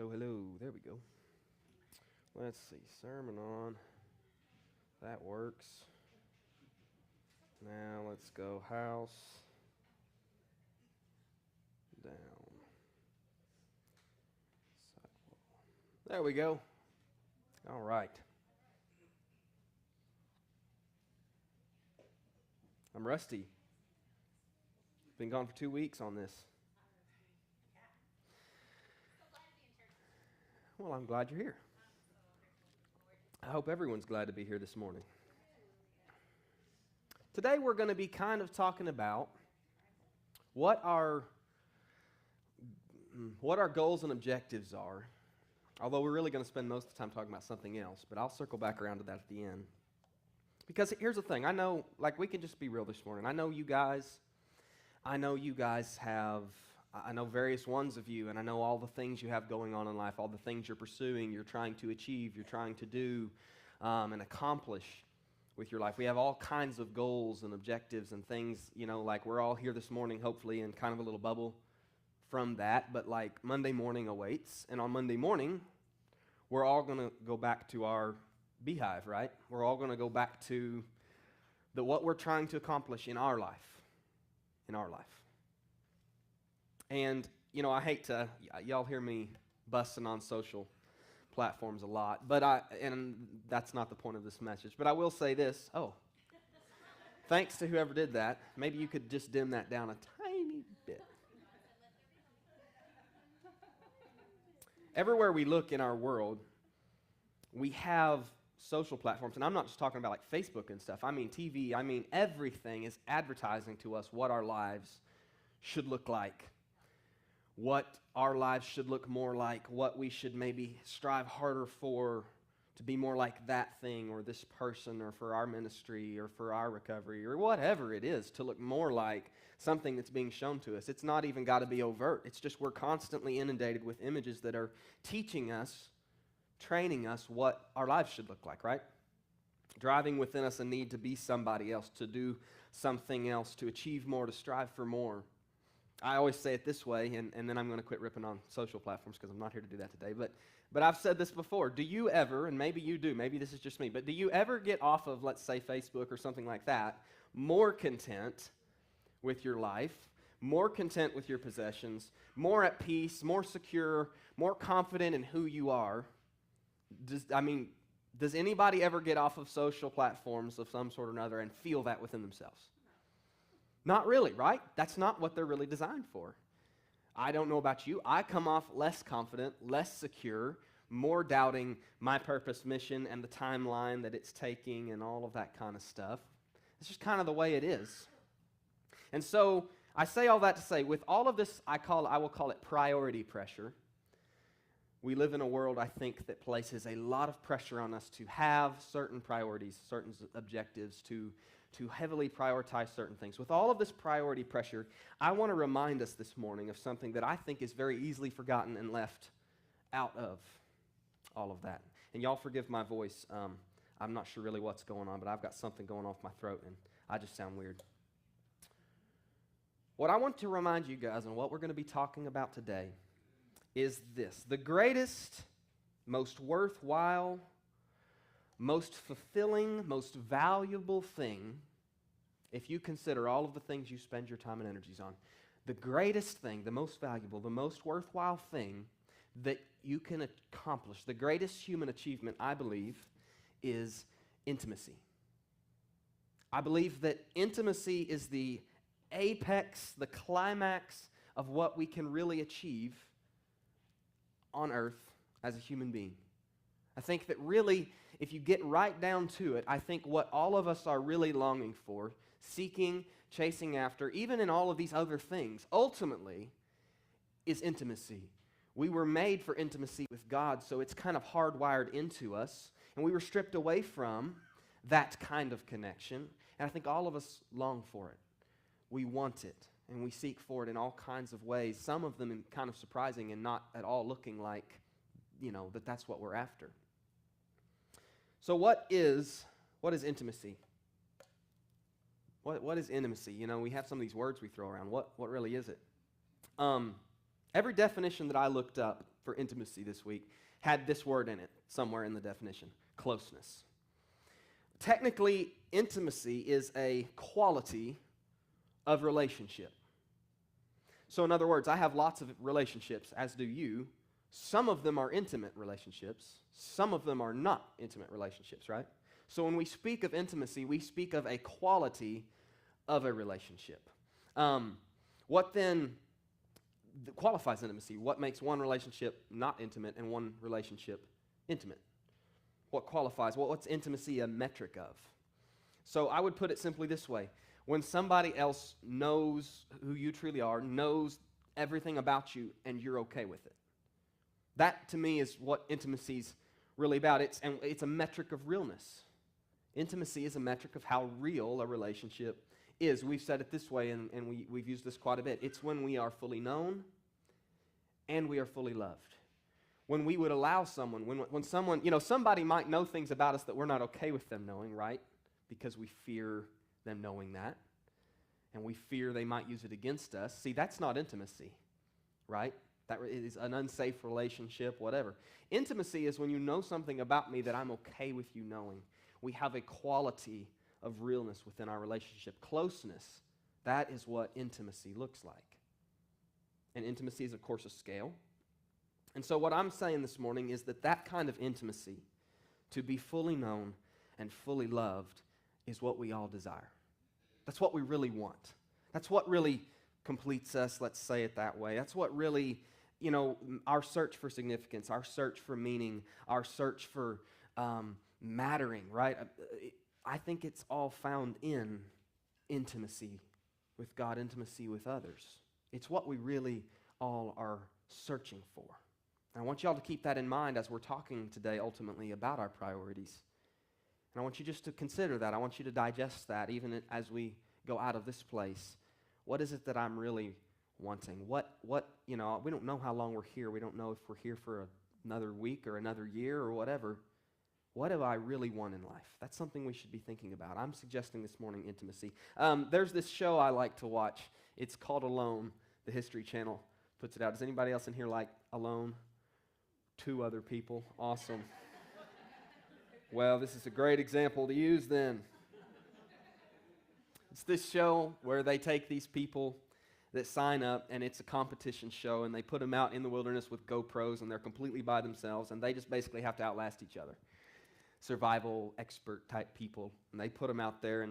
Hello, hello. There we go. Let's see. Sermon on. That works. Now let's go house down. Sidewall. There we go. All right. I'm rusty. Been gone for 2 weeks on this. Well, I'm glad you're here. I hope everyone's glad to be here this morning. Today we're going to be kind of talking about what our goals and objectives are. Although we're really going to spend most of the time talking about something else, but I'll circle back around to that at the end. Because here's the thing, I know, we can just be real this morning. I know you guys have, I know various ones of you, and I know all the things you have going on in life, all the things you're pursuing, you're trying to achieve, you're trying to do and accomplish with your life. We have all kinds of goals and objectives and things, like we're all here this morning, hopefully, in kind of a little bubble from that, but like Monday morning awaits, and on Monday morning, we're all going to go back to our beehive, right? We're all going to go back to what we're trying to accomplish in our life. And, I hate to, y'all hear me busting on social platforms a lot, and that's not the point of this message, but I will say this. Oh, thanks to whoever did that. Maybe you could just dim that down a tiny bit. Everywhere we look in our world, we have social platforms, and I'm not just talking about like Facebook and stuff. I mean TV, everything is advertising to us what our lives should look like, what our lives should look more like, what we should maybe strive harder for to be more like that thing or this person or for our ministry or for our recovery or whatever it is, to look more like something that's being shown to us. It's not even got to be overt. It's just we're constantly inundated with images that are teaching us, training us what our lives should look like, right? Driving within us a need to be somebody else, to do something else, to achieve more, to strive for more. I always say it this way, and then I'm going to quit ripping on social platforms because I'm not here to do that today, but I've said this before. Do you ever, and maybe you do, maybe this is just me, but do you ever get off of, let's say, Facebook or something like that, more content with your life, more content with your possessions, more at peace, more secure, more confident in who you are? Does anybody ever get off of social platforms of some sort or another and feel that within themselves? Not really, right? That's not what they're really designed for. I don't know about you. I come off less confident, less secure, more doubting my purpose, mission, and the timeline that it's taking and all of that kind of stuff. It's just kind of the way it is. And so I say all that to say, with all of this, I will call it priority pressure. We live in a world, I think, that places a lot of pressure on us to have certain priorities, certain objectives, to heavily prioritize certain things. With all of this priority pressure, I want to remind us this morning of something that I think is very easily forgotten and left out of all of that. And y'all forgive my voice. I'm not sure really what's going on, but I've got something going off my throat, and I just sound weird. What I want to remind you guys, and what we're going to be talking about today, is this: the greatest, most worthwhile, most fulfilling, most valuable thing, if you consider all of the things you spend your time and energies on, the greatest thing, the most valuable, the most worthwhile thing that you can accomplish, the greatest human achievement, I believe, is intimacy. I believe that intimacy is the apex, the climax of what we can really achieve on earth as a human being. I think that really, if you get right down to it, I think what all of us are really longing for, seeking, chasing after, even in all of these other things, ultimately, is intimacy. We were made for intimacy with God, so it's kind of hardwired into us, and we were stripped away from that kind of connection, and I think all of us long for it. We want it, and we seek for it in all kinds of ways, some of them kind of surprising and not at all looking like, that's what we're after. So what is intimacy? What is intimacy? We have some of these words we throw around. What really is it? Every definition that I looked up for intimacy this week had this word in it somewhere in the definition: closeness. Technically, intimacy is a quality of relationship. So in other words, I have lots of relationships, as do you. Some of them are intimate relationships. Some of them are not intimate relationships, right? So when we speak of intimacy, we speak of a quality of a relationship. What then qualifies intimacy? What makes one relationship not intimate and one relationship intimate? What qualifies? What's intimacy a metric of? So I would put it simply this way. When somebody else knows who you truly are, knows everything about you, and you're okay with it. That, to me, is what intimacy's really about. It's a metric of realness. Intimacy is a metric of how real a relationship is. We've said it this way, and we've used this quite a bit. It's when we are fully known and we are fully loved. When we would allow someone, when someone, somebody might know things about us that we're not okay with them knowing, right? Because we fear them knowing that, and we fear they might use it against us. See, that's not intimacy, right? That is an unsafe relationship, whatever. Intimacy is when you know something about me that I'm okay with you knowing. We have a quality of realness within our relationship. Closeness, that is what intimacy looks like. And intimacy is, of course, a scale. And so what I'm saying this morning is that kind of intimacy, to be fully known and fully loved, is what we all desire. That's what we really want. That's what really completes us, let's say it that way. That's what really, our search for significance, our search for meaning, our search for mattering, right? I think it's all found in intimacy with God, intimacy with others. It's what we really all are searching for. And I want y'all to keep that in mind as we're talking today ultimately about our priorities. And I want you just to consider that. I want you to digest that even as we go out of this place. What is it that I'm really wanting? We don't know how long we're here. We don't know if we're here for another week or another year or whatever. What do I really want in life? That's something we should be thinking about. I'm suggesting this morning intimacy. There's this show I like to watch. It's called Alone. The History Channel puts it out. Does anybody else in here like Alone? 2 other people. Awesome. Well, this is a great example to use then. It's this show where they take these people that sign up, and it's a competition show, and they put them out in the wilderness with GoPros, and they're completely by themselves, and they just basically have to outlast each other. Survival expert type people, and they put them out there,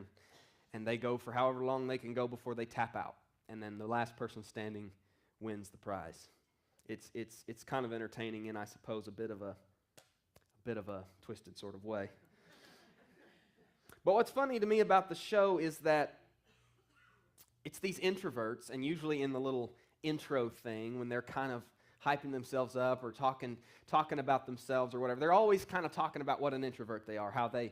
and they go for however long they can go before they tap out, and then the last person standing wins the prize. It's kind of entertaining in, I suppose, a bit of a twisted sort of way. But what's funny to me about the show is that it's these introverts, and usually in the little intro thing, when they're kind of hyping themselves up or talking about themselves or whatever, they're always kind of talking about what an introvert they are, how they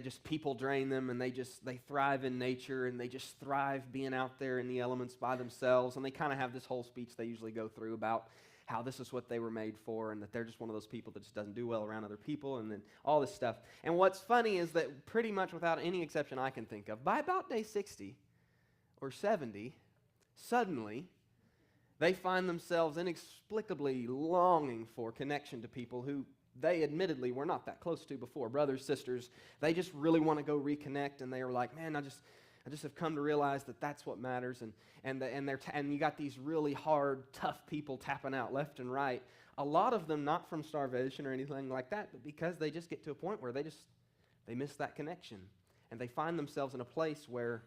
just people drain them, and they thrive in nature, and they just thrive being out there in the elements by themselves, and they kind of have this whole speech they usually go through about how this is what they were made for, and that they're just one of those people that just doesn't do well around other people, and then all this stuff. And what's funny is that pretty much without any exception I can think of, by about day 60 or 70, suddenly they find themselves inexplicably longing for connection to people who they admittedly were not that close to before, brothers, sisters. They just really want to go reconnect, and they are like, man, I just have come to realize that that's what matters, and you got these really hard, tough people tapping out left and right. A lot of them not from starvation or anything like that, but because they just get to a point where they miss that connection, and they find themselves in a place where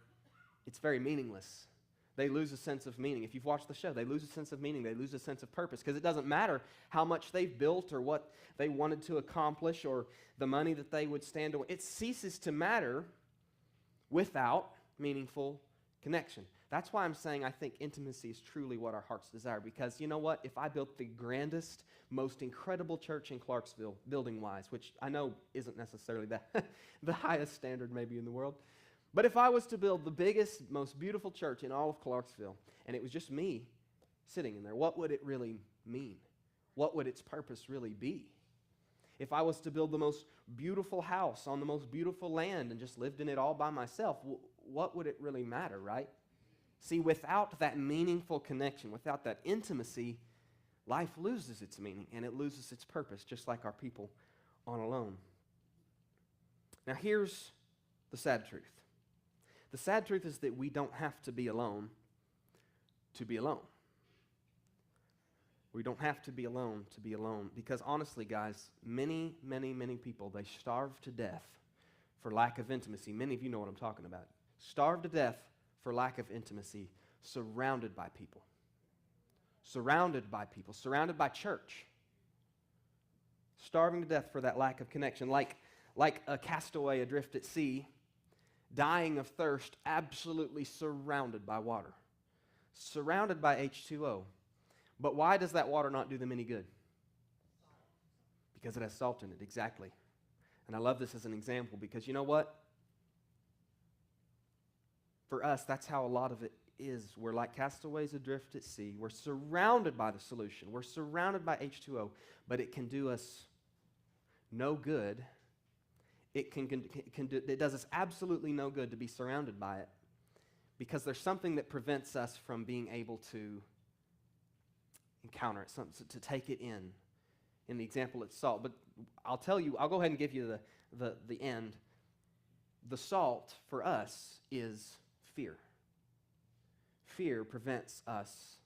it's very meaningless. They lose a sense of meaning. If you've watched the show, they lose a sense of meaning. They lose a sense of purpose, because it doesn't matter how much they've built or what they wanted to accomplish or the money that they would stand to. It ceases to matter without meaningful connection. That's why I'm saying I think intimacy is truly what our hearts desire, because you know what? If I built the grandest, most incredible church in Clarksville, building-wise, which I know isn't necessarily the highest standard maybe in the world, but if I was to build the biggest, most beautiful church in all of Clarksville, and it was just me sitting in there, what would it really mean? What would its purpose really be? If I was to build the most beautiful house on the most beautiful land and just lived in it all by myself, what would it really matter, right? See, without that meaningful connection, without that intimacy, life loses its meaning and it loses its purpose, just like our people on alone. Now here's the sad truth. The sad truth is that we don't have to be alone to be alone. We don't have to be alone to be alone. Because honestly, guys, many people, they starve to death for lack of intimacy. Many of you know what I'm talking about. Starve to death for lack of intimacy, surrounded by people. Surrounded by people, surrounded by church. Starving to death for that lack of connection. Like a castaway adrift at sea, dying of thirst, absolutely surrounded by water. Surrounded by H2O. But why does that water not do them any good? Because it has salt in it, exactly. And I love this as an example because you know what? For us, that's how a lot of it is. We're like castaways adrift at sea. We're surrounded by the solution. We're surrounded by H2O, but it can do us no good. It does us absolutely no good to be surrounded by it because there's something that prevents us from being able to encounter it, to take it in. In the example, it's salt. But I'll tell you, I'll go ahead and give you the end. The salt for us is fear. Fear prevents us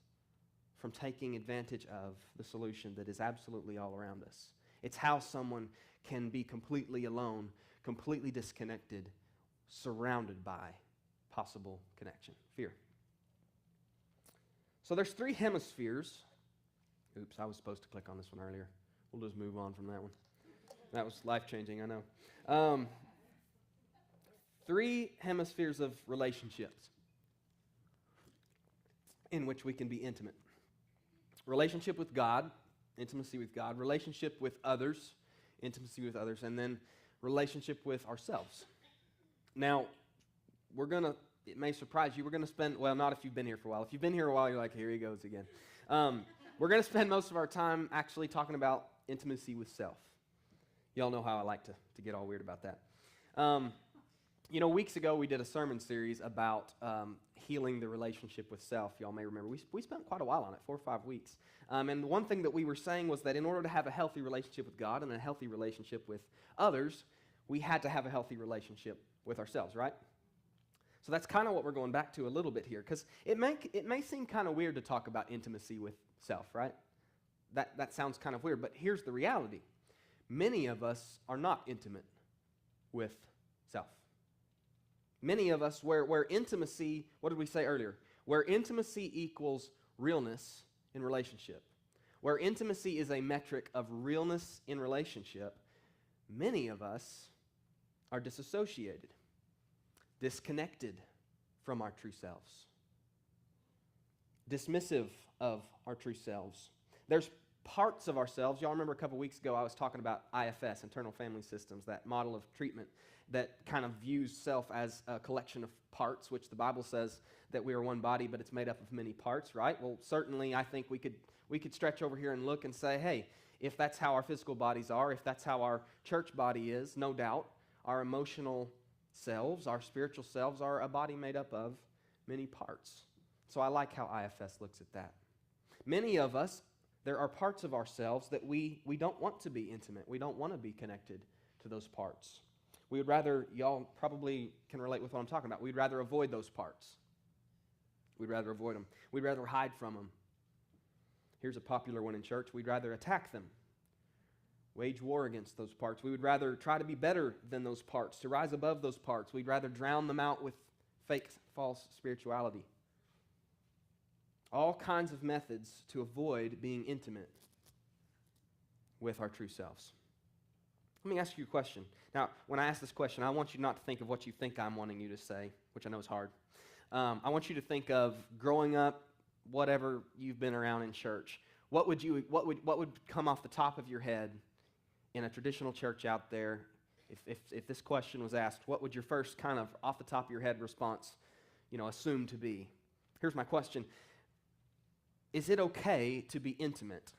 from taking advantage of the solution that is absolutely all around us. It's how someone can be completely alone, completely disconnected, surrounded by possible connection. Fear. So there's 3 hemispheres. Oops, I was supposed to click on this one earlier. We'll just move on from that one. That was life-changing, I know. 3 hemispheres of relationships in which we can be intimate. Relationship with God, intimacy with God. Relationship with others, intimacy with others. And then relationship with ourselves. Now, it may surprise you, we're going to spend, well, not if you've been here for a while. If you've been here a while, you're like, here he goes again. We're going to spend most of our time actually talking about intimacy with self. Y'all know how I like to get all weird about that. Weeks ago we did a sermon series about healing the relationship with self. Y'all may remember. We spent quite a while on it, 4 or 5 weeks. And one thing that we were saying was that in order to have a healthy relationship with God and a healthy relationship with others, we had to have a healthy relationship with ourselves, right? So that's kind of what we're going back to a little bit here, because it may seem kind of weird to talk about intimacy with self, right? That sounds kind of weird, but here's the reality. Many of us are not intimate with self. Many of us, where intimacy, what did we say earlier? Where intimacy equals realness in relationship, where intimacy is a metric of realness in relationship, many of us are disassociated, disconnected from our true selves, dismissive of our true selves. There's parts of ourselves. Y'all remember a couple weeks ago I was talking about IFS, Internal Family Systems, that model of treatment that kind of views self as a collection of parts, which the Bible says that we are one body, but it's made up of many parts, right? Well, certainly I think we could stretch over here and look and say, hey, if that's how our physical bodies are, if that's how our church body is, no doubt, our emotional selves, our spiritual selves are a body made up of many parts. So I like how IFS looks at that. Many of us, there are parts of ourselves that we don't want to be intimate. We don't want to be connected to those parts. We would rather, y'all probably can relate with what I'm talking about, we'd rather avoid those parts. We'd rather avoid them. We'd rather hide from them. Here's a popular one in church. We'd rather attack them, wage war against those parts. We would rather try to be better than those parts, to rise above those parts. We'd rather drown them out with fake, false spirituality. All kinds of methods to avoid being intimate with our true selves. Let me ask you a question. Now, when I ask this question, I want you not to think of what you think I'm wanting you to say, which I know is hard. I want you to think of growing up, whatever you've been around in church. What would come off the top of your head in a traditional church out there if this question was asked? What would your first kind of off the top of your head response, assume to be? Here's my question. Is it okay to be intimate?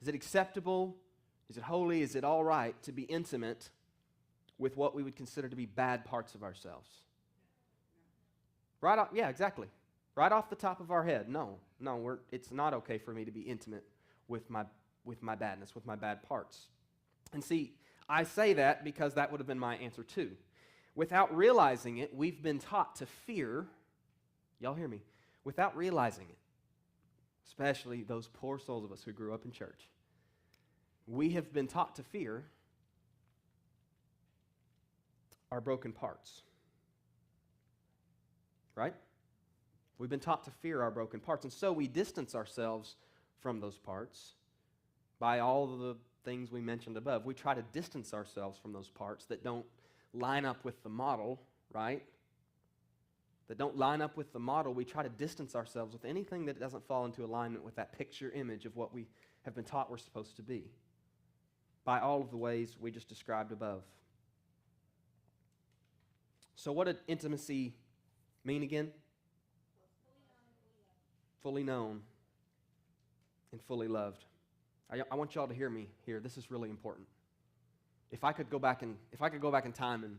Is it acceptable? Is it holy? Is it all right to be intimate with what we would consider to be bad parts of ourselves? Yeah, exactly. Right off the top of our head. No, it's not okay for me to be intimate with my badness, with my bad parts. And see, I say that because that would have been my answer too. Without realizing it, we've been taught to fear, y'all hear me, without realizing it, especially those poor souls of us who grew up in church. We have been taught to fear our broken parts. Right? We've been taught to fear our broken parts, and so we distance ourselves from those parts by all of the things we mentioned above. We try to distance ourselves from those parts that don't line up with the model, right? That don't line up with the model. We try to distance ourselves with anything that doesn't fall into alignment with that picture image of what we have been taught we're supposed to be, by all of the ways we just described above. So what did intimacy mean again? Fully known and fully loved. I want y'all to hear me here. This is really important. If I could go back in time, and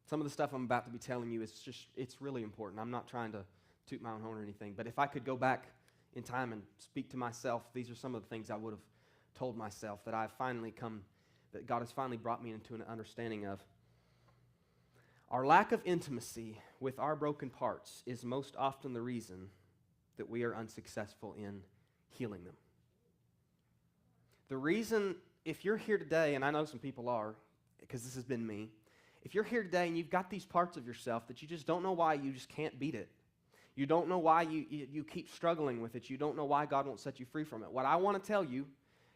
some of the stuff I'm about to be telling you it's really important. I'm not trying to toot my own horn or anything, but if I could go back in time and speak to myself, these are some of the things I would have told myself that that God has finally brought me into an understanding of. Our lack of intimacy with our broken parts is most often the reason that we are unsuccessful in healing them. The reason, if you're here today, and I know some people are, because this has been me, if you're here today and you've got these parts of yourself that you just don't know why you just can't beat it, you don't know why you keep struggling with it, you don't know why God won't set you free from it, what I want to tell you,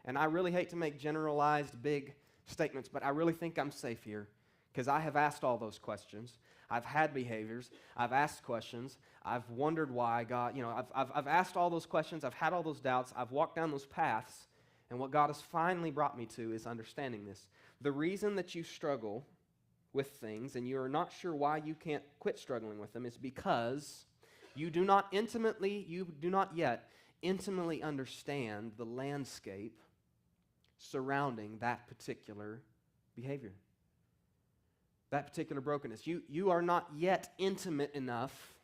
and I really hate to make generalized big statements, but I really think I'm safe here, because I have asked all those questions. I've had behaviors. I've asked questions. I've wondered why God, I've asked all those questions. I've had all those doubts. I've walked down those paths. And what God has finally brought me to is understanding this. The reason that you struggle with things and you're not sure why you can't quit struggling with them is because you do not yet intimately understand the landscape surrounding that particular behavior. That particular brokenness. You are not yet intimate enough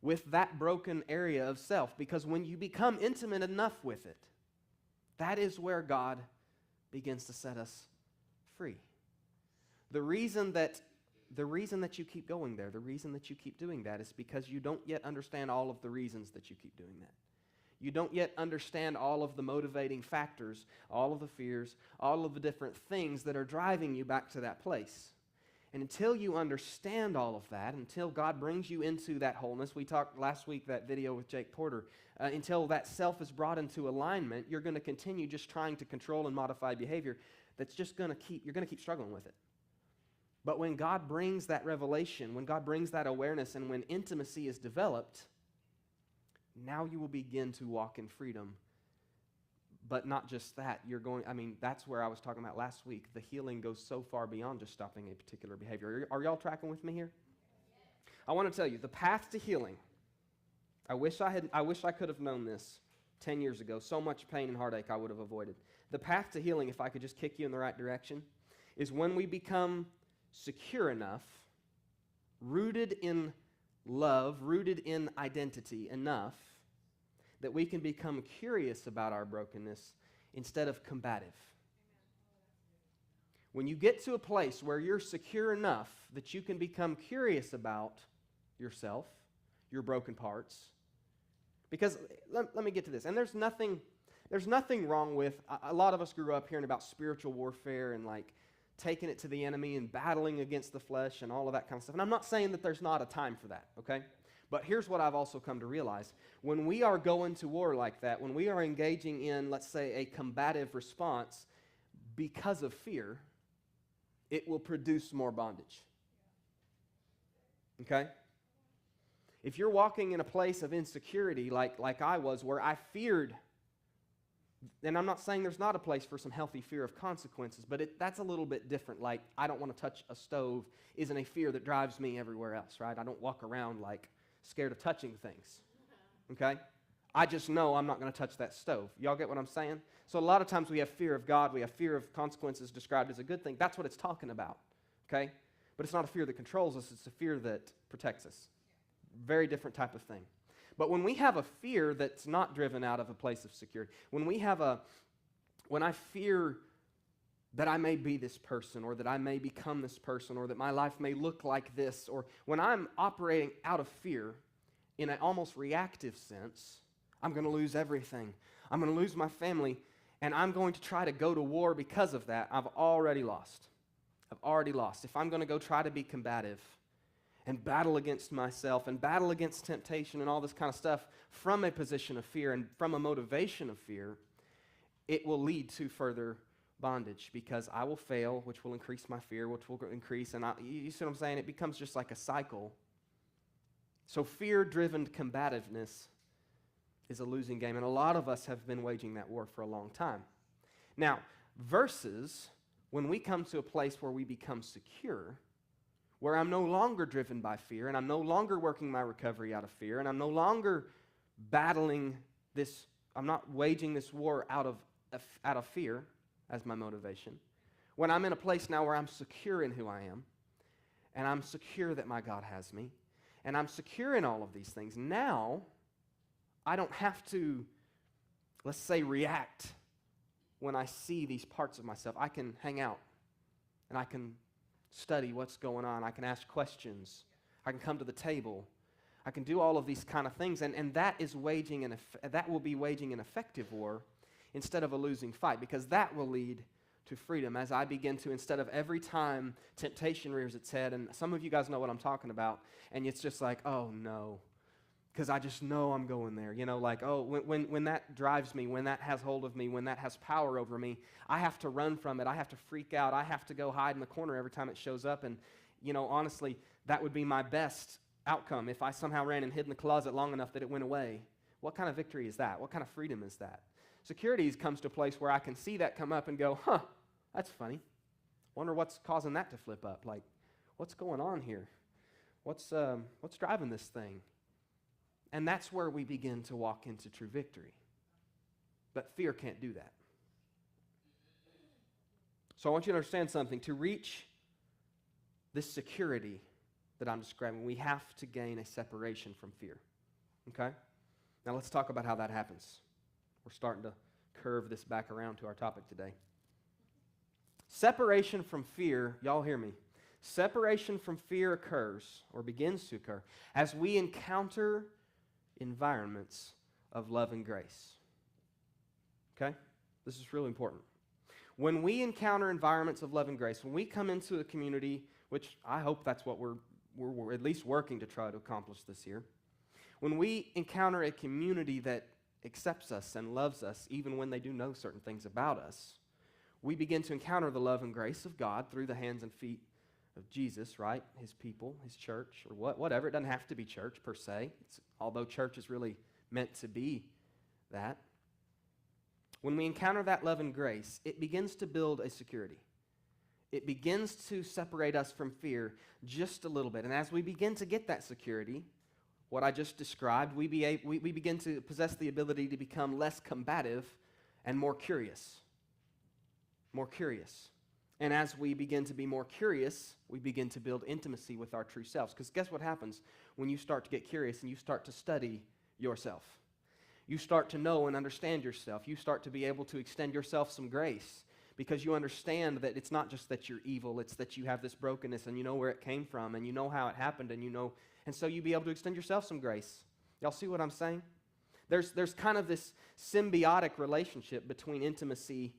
with that broken area of self, because when you become intimate enough with it, that is where God begins to set us free. The reason that you keep going there, the reason that you keep doing that is because you don't yet understand all of the reasons that you keep doing that. You don't yet understand all of the motivating factors, all of the fears, all of the different things that are driving you back to that place. And until you understand all of that, until God brings you into that wholeness, we talked last week, that video with Jake Porter, until that self is brought into alignment, you're going to continue just trying to control and modify behavior that's just you're going to keep struggling with it. But when God brings that revelation, when God brings that awareness, and when intimacy is developed, now you will begin to walk in freedom. But not just that, that's where I was talking about last week. The healing goes so far beyond just stopping a particular behavior. Are y'all tracking with me here? I want to tell you, the path to healing, I wish I could have known this 10 years ago. So much pain and heartache I would have avoided. The path to healing, if I could just kick you in the right direction, is when we become secure enough, rooted in love, rooted in identity enough, that we can become curious about our brokenness instead of combative. When you get to a place where you're secure enough that you can become curious about yourself, your broken parts, because let me get to this, and there's nothing wrong with, a lot of us grew up hearing about spiritual warfare and like taking it to the enemy and battling against the flesh and all of that kind of stuff, and I'm not saying that there's not a time for that, okay? But here's what I've also come to realize. When we are going to war like that, when we are engaging in, let's say, a combative response because of fear, it will produce more bondage. Okay? If you're walking in a place of insecurity like I was, where I feared, and I'm not saying there's not a place for some healthy fear of consequences, but that's a little bit different. Like, I don't want to touch a stove isn't a fear that drives me everywhere else, right? I don't walk around like scared of touching things, okay? I just know I'm not going to touch that stove. Y'all get what I'm saying? So a lot of times we have fear of God, we have fear of consequences described as a good thing. That's what it's talking about, okay? But it's not a fear that controls us, it's a fear that protects us. Very different type of thing. But when we have a fear that's not driven out of a place of security, when I fear that I may be this person, or that I may become this person, or that my life may look like this, or when I'm operating out of fear in an almost reactive sense, I'm going to lose everything. I'm going to lose my family, and I'm going to try to go to war because of that. I've already lost. If I'm going to go try to be combative and battle against myself and battle against temptation and all this kind of stuff from a position of fear and from a motivation of fear, it will lead to further bondage, because I will fail, which will increase my fear, which will increase, and you see what I'm saying? It becomes just like a cycle. So fear-driven combativeness is a losing game, and a lot of us have been waging that war for a long time. Now, versus when we come to a place where we become secure, where I'm no longer driven by fear, and I'm no longer working my recovery out of fear, and I'm no longer battling this, I'm not waging this war out of fear as my motivation. When I'm in a place now where I'm secure in who I am, and I'm secure that my God has me, and I'm secure in all of these things, now I don't have to, let's say, react when I see these parts of myself. I can hang out, and I can study what's going on. I can ask questions. I can come to the table. I can do all of these kind of things, and that will be waging an effective war instead of a losing fight, because that will lead to freedom as I begin to, instead of every time temptation rears its head, and some of you guys know what I'm talking about, and it's just like, oh no, because I just know I'm going there. Like, oh, when that drives me, when that has hold of me, when that has power over me, I have to run from it. I have to freak out. I have to go hide in the corner every time it shows up, and, honestly, that would be my best outcome if I somehow ran and hid in the closet long enough that it went away. What kind of victory is that? What kind of freedom is that? Security comes to a place where I can see that come up and go, that's funny. Wonder what's causing that to flip up. Like, what's going on here? What's driving this thing? And that's where we begin to walk into true victory. But fear can't do that. So I want you to understand something. To reach this security that I'm describing, we have to gain a separation from fear. Okay? Now let's talk about how that happens. We're starting to curve this back around to our topic today. Separation from fear, y'all hear me? Separation from fear occurs, or begins to occur, as we encounter environments of love and grace. Okay? This is really important. When we encounter environments of love and grace, when we come into a community, which I hope that's what we're at least working to try to accomplish this year, when we encounter a community that accepts us and loves us, even when they do know certain things about us, we begin to encounter the love and grace of God through the hands and feet of Jesus, right? His people, his church, or whatever. It doesn't have to be church per se, although church is really meant to be that. When we encounter that love and grace, it begins to build a security. It begins to separate us from fear just a little bit. And as we begin to get that security, what I just described, we begin to possess the ability to become less combative and more curious. More curious. And as we begin to be more curious, we begin to build intimacy with our true selves. Because guess what happens when you start to get curious and you start to study yourself? You start to know and understand yourself. You start to be able to extend yourself some grace, because you understand that it's not just that you're evil, it's that you have this brokenness and you know where it came from and you know how it happened and so you be able to extend yourself some grace. Y'all see what I'm saying? There's kind of this symbiotic relationship between intimacy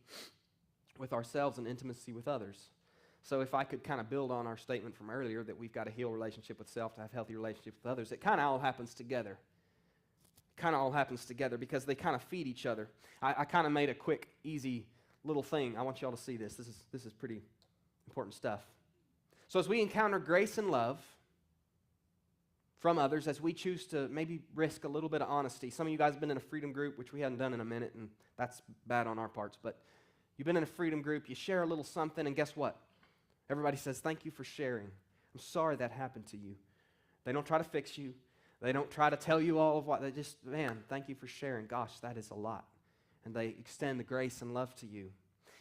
with ourselves and intimacy with others. So if I could kind of build on our statement from earlier that we've got a healed relationship with self to have healthy relationships with others, it kind of all happens together. Because they kind of feed each other. I kind of made a quick, easy little thing. I want y'all to see this. This is pretty important stuff. So as we encounter grace and love from others, as we choose to maybe risk a little bit of honesty. Some of you guys have been in a freedom group, which we hadn't done in a minute, and that's bad on our parts, but you've been in a freedom group, you share a little something, and guess what? Everybody says, thank you for sharing. I'm sorry that happened to you. They don't try to fix you. They don't try to tell you all of what. They just, man, thank you for sharing. Gosh, that is a lot. And they extend the grace and love to you.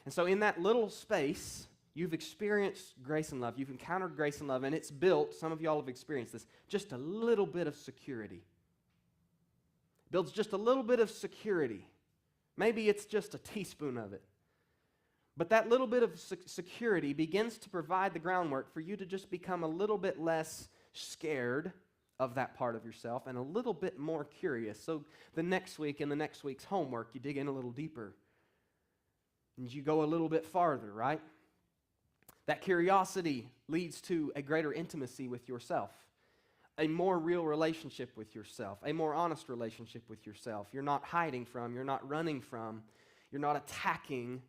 And so in that little space, you've experienced grace and love. You've encountered grace and love, and it's built, some of y'all have experienced this, just a little bit of security. builds just a little bit of security. Maybe it's just a teaspoon of it. But that little bit of security begins to provide the groundwork for you to just become a little bit less scared of that part of yourself and a little bit more curious. So the next week in the next week's homework, you dig in a little deeper and you go a little bit farther, right? That curiosity leads to a greater intimacy with yourself, a more real relationship with yourself, a more honest relationship with yourself. You're not hiding from, you're not running from, you're not attacking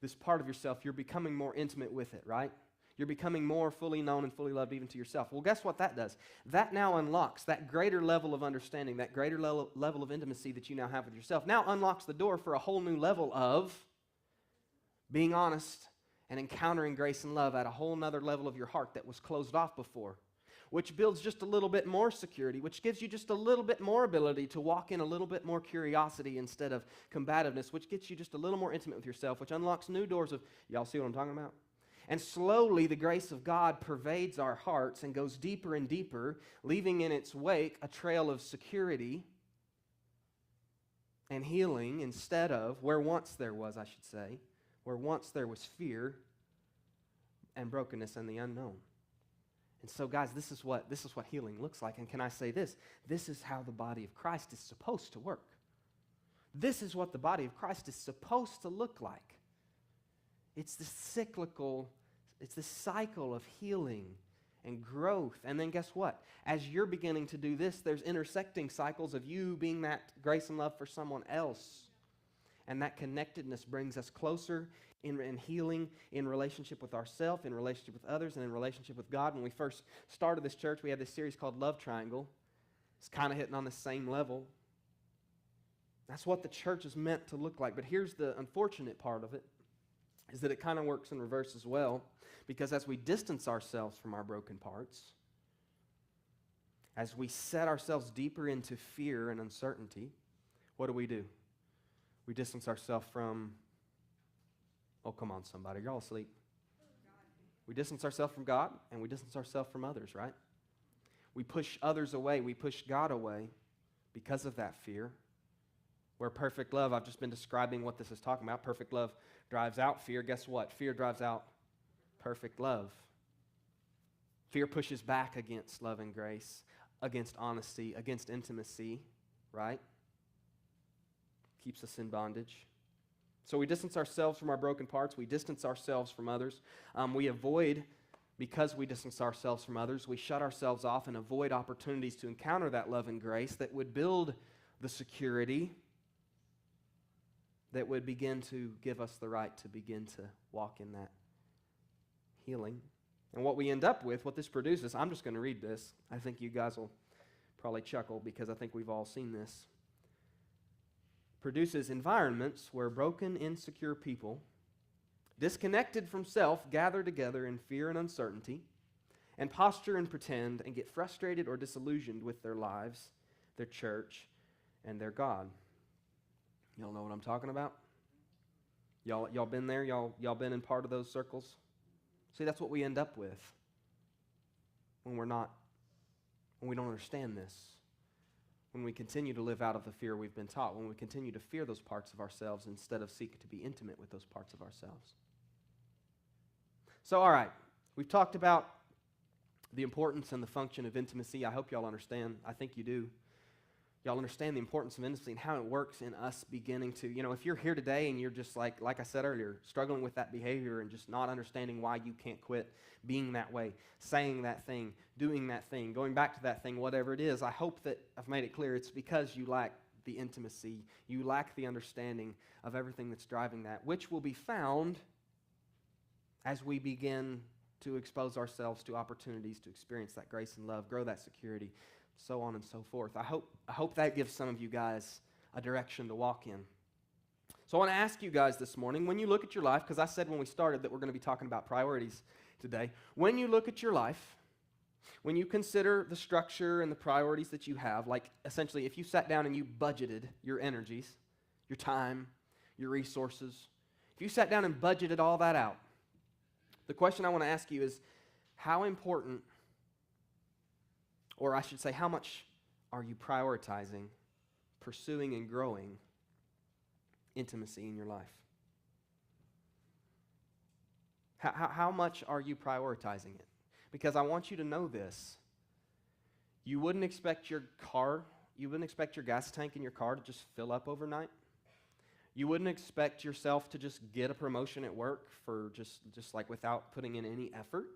this part of yourself. You're becoming more intimate with it, right? You're becoming more fully known and fully loved even to yourself. Well, guess what that does? That now unlocks that greater level of understanding, that greater level of intimacy that you now have with yourself. Now unlocks the door for a whole new level of being honest and encountering grace and love at a whole nother level of your heart that was closed off before, which builds just a little bit more security, which gives you just a little bit more ability to walk in a little bit more curiosity instead of combativeness, which gets you just a little more intimate with yourself, which unlocks new doors of, y'all see what I'm talking about? And slowly the grace of God pervades our hearts and goes deeper and deeper, leaving in its wake a trail of security and healing instead of where once there was, I should say, where once there was fear and brokenness and the unknown. And so, guys, this is what healing looks like. And can I say this? This is how the body of Christ is supposed to work. This is what the body of Christ is supposed to look like. It's this cycle of healing and growth. And then guess what? As you're beginning to do this, there's intersecting cycles of you being that grace and love for someone else. And that connectedness brings us closer in healing, in relationship with ourselves, in relationship with others, and in relationship with God. When we first started this church, we had this series called Love Triangle. It's kind of hitting on the same level. That's what the church is meant to look like. But here's the unfortunate part of it, is that it kind of works in reverse as well, because as we distance ourselves from our broken parts, as we set ourselves deeper into fear and uncertainty, what do? We distance ourselves from, oh, come on, somebody, you're all asleep. We distance ourselves from God, and we distance ourselves from others, right? We push others away. We push God away because of that fear. Where perfect love, I've just been describing what this is talking about. Perfect love drives out fear. Guess what? Fear drives out perfect love. Fear pushes back against love and grace, against honesty, against intimacy, right? Keeps us in bondage. So we distance ourselves from our broken parts. We distance ourselves from others. We avoid, because we distance ourselves from others, we shut ourselves off and avoid opportunities to encounter that love and grace that would build the security that would begin to give us the right to begin to walk in that healing. And what we end up with, what this produces, I'm just going to read this. I think you guys will probably chuckle because I think we've all seen this. Produces environments where broken, insecure people, disconnected from self, gather together in fear and uncertainty, and posture and pretend and get frustrated or disillusioned with their lives, their church, and their God. Y'all know what I'm talking about? Y'all been there? Y'all been in part of those circles? See, that's what we end up with when we don't understand this. When we continue to live out of the fear we've been taught, when we continue to fear those parts of ourselves instead of seek to be intimate with those parts of ourselves. So, all right, we've talked about the importance and the function of intimacy. I hope y'all understand. I think you do. Y'all understand the importance of intimacy and how it works in us beginning to, if you're here today and you're just like I said earlier, struggling with that behavior and just not understanding why you can't quit being that way, saying that thing, doing that thing, going back to that thing, whatever it is, I hope that I've made it clear it's because you lack the intimacy, you lack the understanding of everything that's driving that, which will be found as we begin to expose ourselves to opportunities to experience that grace and love, grow that security, so on and so forth. I hope that gives some of you guys a direction to walk in. So I want to ask you guys this morning, when you look at your life, because I said when we started that we're going to be talking about priorities today, when you look at your life, when you consider the structure and the priorities that you have, like essentially if you sat down and you budgeted your energies, your time, your resources, if you sat down and budgeted all that out, the question I want to ask you is, how important, or I should say, how much are you prioritizing pursuing and growing intimacy in your life? How much are you prioritizing it? Because I want you to know this. You wouldn't expect your gas tank in your car to just fill up overnight. You wouldn't expect yourself to just get a promotion at work for just like without putting in any effort.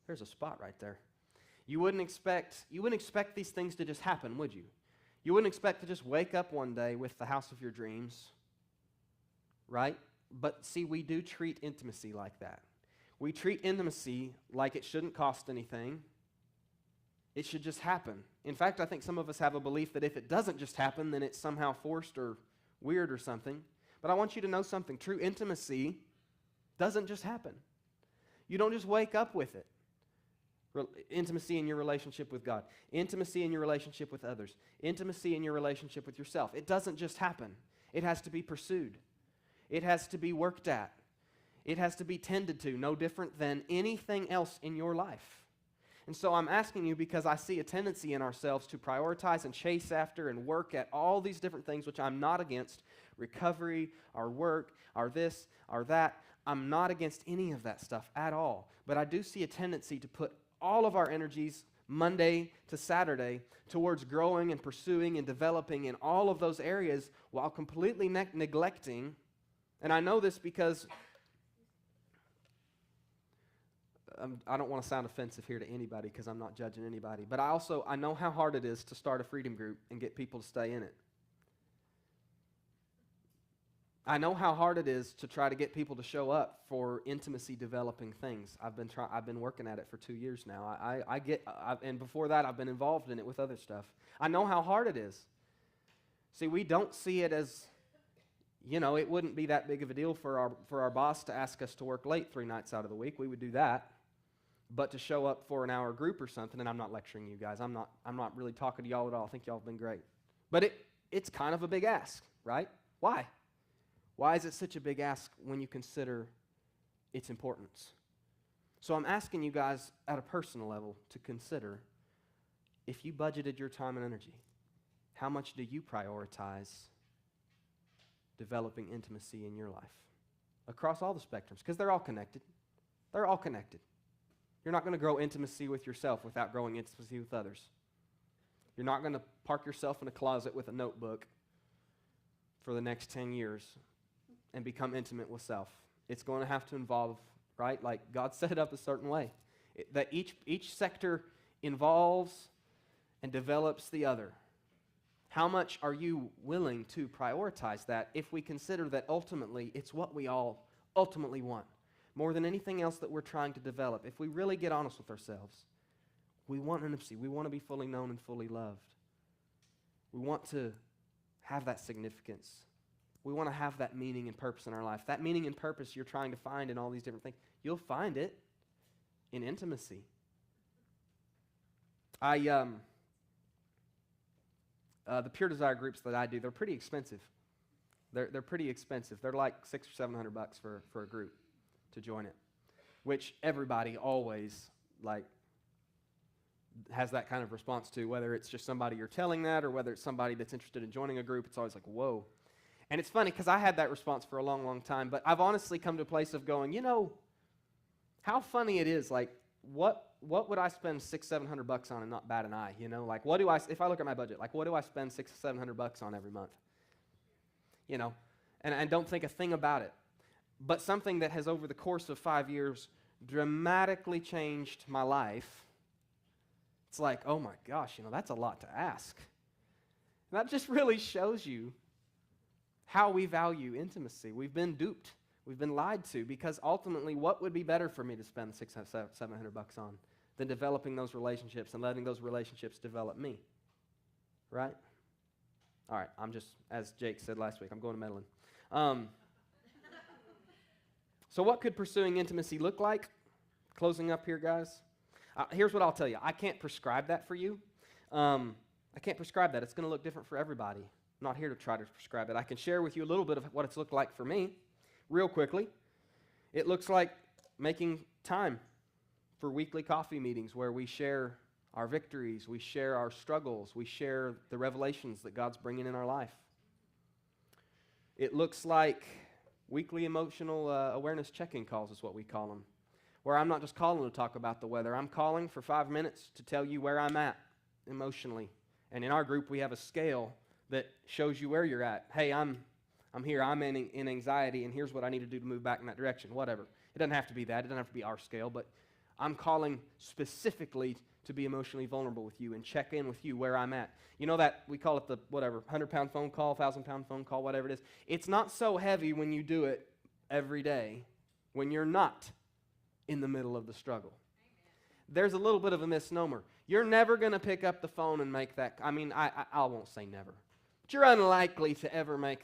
There's a spot right there. You wouldn't expect these things to just happen, would you? You wouldn't expect to just wake up one day with the house of your dreams, right? But see, we do treat intimacy like that. We treat intimacy like it shouldn't cost anything. It should just happen. In fact, I think some of us have a belief that if it doesn't just happen, then it's somehow forced or weird or something. But I want you to know something. True intimacy doesn't just happen. You don't just wake up with it. Intimacy in your relationship with God. Intimacy in your relationship with others. Intimacy in your relationship with yourself. It doesn't just happen. It has to be pursued. It has to be worked at. It has to be tended to, no different than anything else in your life. And so I'm asking you because I see a tendency in ourselves to prioritize and chase after and work at all these different things, which I'm not against. Recovery, our work, our this, our that. I'm not against any of that stuff at all. But I do see a tendency to put all of our energies Monday to Saturday towards growing and pursuing and developing in all of those areas while completely neglecting. And I know this because I don't want to sound offensive here to anybody because I'm not judging anybody, but I know how hard it is to start a freedom group and get people to stay in it. I know how hard it is to try to get people to show up for intimacy developing things. I've been working at it for 2 years now. And before that, I've been involved in it with other stuff. I know how hard it is. See, we don't see it as, it wouldn't be that big of a deal for our boss to ask us to work late 3 nights out of the week. We would do that. But to show up for an hour group or something, and I'm not lecturing you guys. I'm not really talking to y'all at all. I think y'all have been great. But it's kind of a big ask, right? Why? Why is it such a big ask when you consider its importance? So I'm asking you guys at a personal level to consider, if you budgeted your time and energy, how much do you prioritize developing intimacy in your life? Across all the spectrums, because they're all connected. They're all connected. You're not going to grow intimacy with yourself without growing intimacy with others. You're not going to park yourself in a closet with a notebook for the next 10 years and become intimate with self. It's going to have to involve, right? Like God set it up a certain way. That each sector involves and develops the other. How much are you willing to prioritize that if we consider that ultimately it's what we all ultimately want? More than anything else that we're trying to develop. If we really get honest with ourselves, we want intimacy. We want to be fully known and fully loved. We want to have that significance. We want to have that meaning and purpose in our life. That meaning and purpose you're trying to find in all these different things, you'll find it in intimacy. The Pure Desire groups that I do, they're pretty expensive. They're pretty expensive. They're like $600 or $700 for a group to join it, which everybody always has that kind of response to, whether it's just somebody you're telling that or whether it's somebody that's interested in joining a group. It's always like, whoa. And it's funny because I had that response for a long, long time, but I've honestly come to a place of going, how funny it is. Like, what would I spend $600-700 on and not bat an eye? If I look at my budget, what do I spend $600-700 on every month? And don't think a thing about it. But something that has over the course of 5 years dramatically changed my life. It's like, oh my gosh, that's a lot to ask. And that just really shows you how we value intimacy. We've been duped. We've been lied to, because ultimately, what would be better for me to spend $600-700 on than developing those relationships and letting those relationships develop me? Right? All right, I'm just, as Jake said last week, I'm going to meddling. So what could pursuing intimacy look like? Closing up here, guys. Here's what I'll tell you. I can't prescribe that for you. I can't prescribe that. It's going to look different for everybody. I'm not here to try to prescribe it. I can share with you a little bit of what it's looked like for me real quickly. It looks like making time for weekly coffee meetings where we share our victories. We share our struggles. We share the revelations that God's bringing in our life. It looks like weekly emotional awareness check-in calls is what we call them, where I'm not just calling to talk about the weather. I'm calling for 5 minutes to tell you where I'm at emotionally. And in our group, we have a scale that shows you where you're at. Hey, I'm here. I'm in anxiety, and here's what I need to do to move back in that direction, whatever. It doesn't have to be that. It doesn't have to be our scale, but I'm calling specifically to be emotionally vulnerable with you and check in with you where I'm at. You know that we call it the, 100-pound phone call, 1,000-pound phone call, whatever it is. It's not so heavy when you do it every day, when you're not in the middle of the struggle. Amen. There's a little bit of a misnomer. You're never going to pick up the phone and make that, I won't say never, but you're unlikely to ever make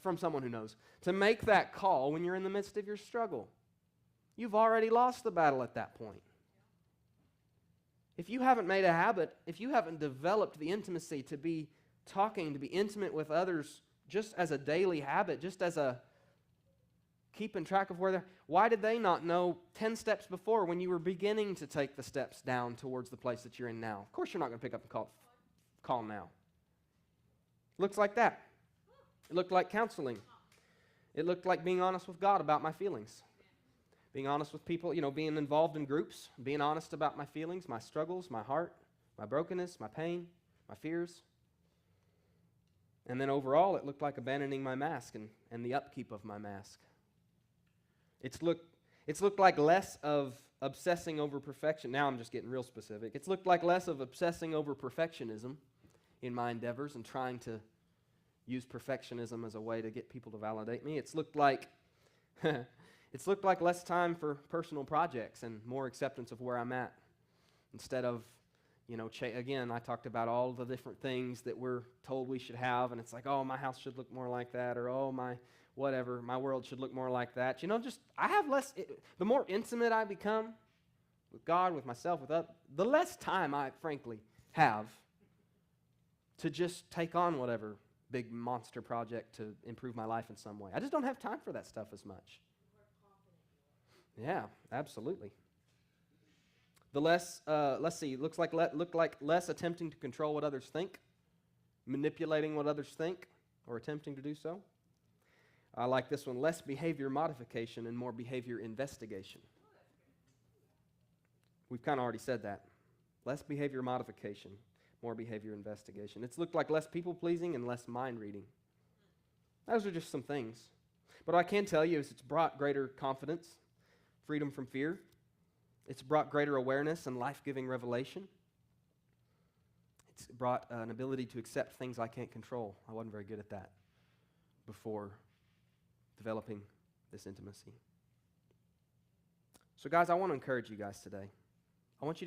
from someone who knows, to make that call when you're in the midst of your struggle. You've already lost the battle at that point. If you haven't made a habit, if you haven't developed the intimacy to be talking, to be intimate with others just as a daily habit, just as a keeping track of where they're, why did they not know 10 steps before when you were beginning to take the steps down towards the place that you're in now? Of course you're not going to pick up and call now. Looks like that. It looked like counseling. It looked like being honest with God about my feelings. Being honest with people, being involved in groups, being honest about my feelings, my struggles, my heart, my brokenness, my pain, my fears. And then overall, it looked like abandoning my mask and the upkeep of my mask. It's looked like less of obsessing over perfection. Now I'm just getting real specific. It's looked like less of obsessing over perfectionism in my endeavors and trying to use perfectionism as a way to get people to validate me. It's looked like less time for personal projects and more acceptance of where I'm at. Instead of, again, I talked about all the different things that we're told we should have, and it's like, oh, my house should look more like that, or oh, my world should look more like that. I have less, the more intimate I become with God, with myself, with others, the less time I, frankly, have to just take on whatever big monster project to improve my life in some way. I just don't have time for that stuff as much. Yeah, absolutely. The less, looked like less attempting to control what others think, manipulating what others think, or attempting to do so. I like this one, less behavior modification and more behavior investigation. We've kind of already said that. Less behavior modification, more behavior investigation. It's looked like less people-pleasing and less mind-reading. Those are just some things. But what I can tell you is it's brought greater confidence, freedom from fear. It's brought greater awareness and life-giving revelation. It's brought an ability to accept things I can't control. I wasn't very good at that before developing this intimacy. So guys, I want to encourage you guys today. I want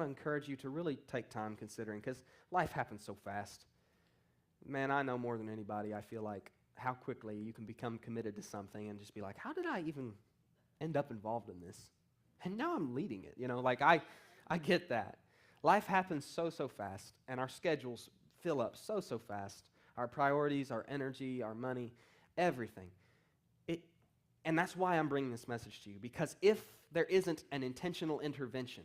to encourage you to really take time considering, because life happens so fast. Man, I know more than anybody, I feel like, how quickly you can become committed to something and just be like, how did I even end up involved in this? And now I'm leading it, I get that. Life happens so fast, and our schedules fill up so fast. Our priorities, our energy, our money, everything. And that's why I'm bringing this message to you, because if there isn't an intentional intervention,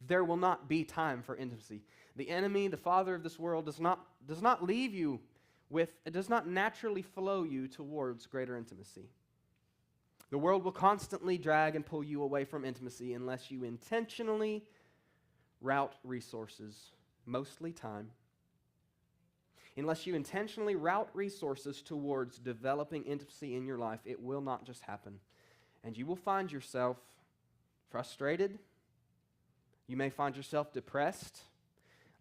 there will not be time for intimacy. The enemy, the father of this world, does not leave you with, it does not naturally flow you towards greater intimacy. The world will constantly drag and pull you away from intimacy unless you intentionally route resources, mostly time. Unless you intentionally route resources towards developing intimacy in your life, it will not just happen. And you will find yourself frustrated. You may find yourself depressed.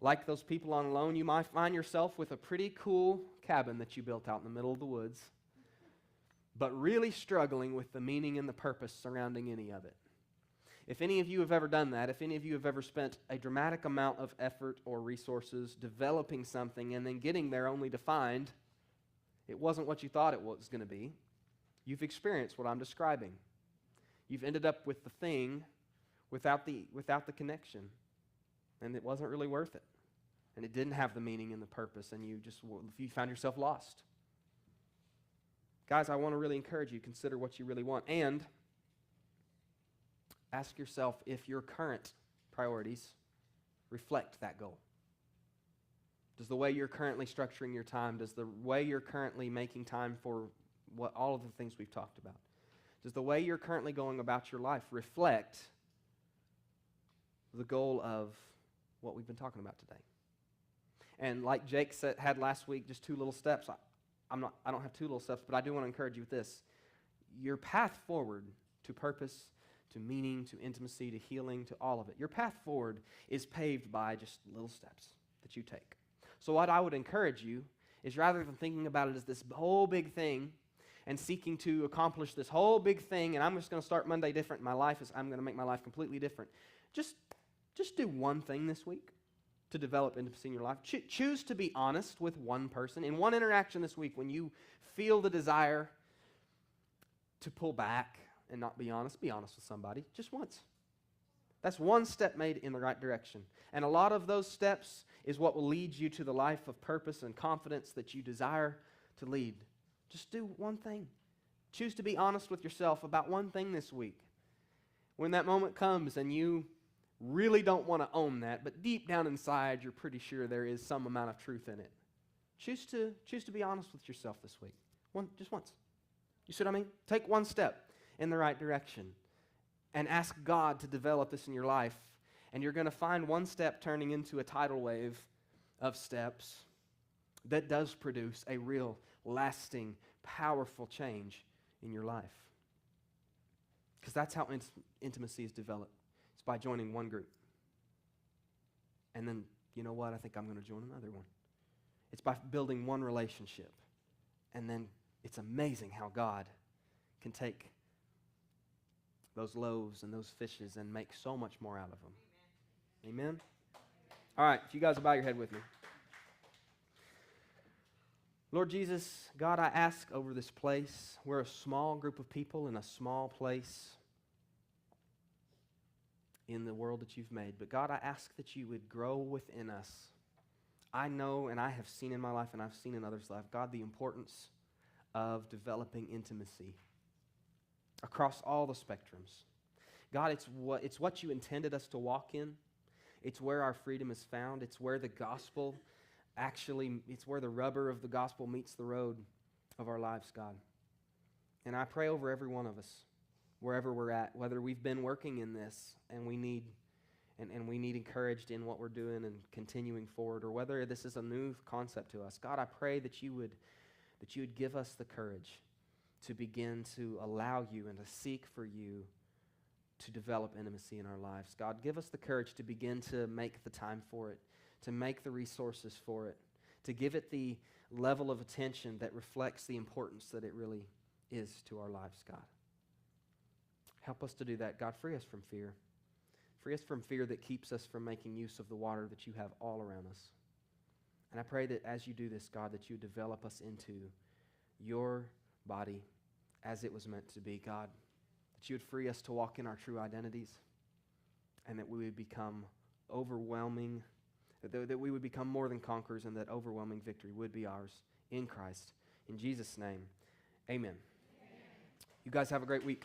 Like those people on loan, you might find yourself with a pretty cool cabin that you built out in the middle of the woods, but really struggling with the meaning and the purpose surrounding any of it. If any of you have ever done that, if any of you have ever spent a dramatic amount of effort or resources developing something and then getting there only to find it wasn't what you thought it was going to be, you've experienced what I'm describing. You've ended up with the thing without the connection, and it wasn't really worth it. And it didn't have the meaning and the purpose, and you found yourself lost. Guys, I want to really encourage you, consider what you really want, and ask yourself if your current priorities reflect that goal? Does the way you're currently structuring your time, does the way you're currently making time for all of the things we've talked about, does the way you're currently going about your life reflect the goal of what we've been talking about today? And like Jake had last week, just 2 little steps. I don't have 2 little steps, but I do want to encourage you with this. Your path forward to purpose, to meaning, to intimacy, to healing, to all of it, your path forward is paved by just little steps that you take. So what I would encourage you is, rather than thinking about it as this whole big thing and seeking to accomplish this whole big thing, and I'm just going to start Monday different, I'm going to make my life completely different. Just do one thing this week to develop intimacy in your life. Choose to be honest with one person. In one interaction this week, when you feel the desire to pull back and not be honest with somebody, just once. That's one step made in the right direction. And a lot of those steps is what will lead you to the life of purpose and confidence that you desire to lead. Just do one thing. Choose to be honest with yourself about one thing this week. When that moment comes and you really don't want to own that, but deep down inside you're pretty sure there is some amount of truth in it, choose to be honest with yourself this week. Just once. You see what I mean? Take one step in the right direction and ask God to develop this in your life, and you're going to find one step turning into a tidal wave of steps that does produce a real, lasting, powerful change in your life. Because that's how intimacy is developed. It's by joining one group. And then, you know what? I think I'm going to join another one. It's by building one relationship. And then it's amazing how God can take those loaves and those fishes and make so much more out of them. Amen? All right, if you guys will bow your head with me. Lord Jesus, God, I ask over this place. We're a small group of people in a small place in the world that you've made. But God, I ask that you would grow within us. I know, and I have seen in my life, and I've seen in others' life, God, the importance of developing intimacy across all the spectrums. God, it's what you intended us to walk in. It's where our freedom is found. It's where the gospel it's where the rubber of the gospel meets the road of our lives, God. And I pray over every one of us, wherever we're at, whether we've been working in this and we need encouraged in what we're doing and continuing forward, or whether this is a new concept to us. God, I pray that you would give us the courage to begin to allow you and to seek for you to develop intimacy in our lives. God, give us the courage to begin to make the time for it, to make the resources for it, to give it the level of attention that reflects the importance that it really is to our lives, God. Help us to do that. God, free us from fear. Free us from fear that keeps us from making use of the water that you have all around us. And I pray that as you do this, God, that you develop us into your body as it was meant to be, God. That you would free us to walk in our true identities, and that we would become overwhelming, that we would become more than conquerors, and that overwhelming victory would be ours in Christ. In Jesus' name, amen. You guys have a great week.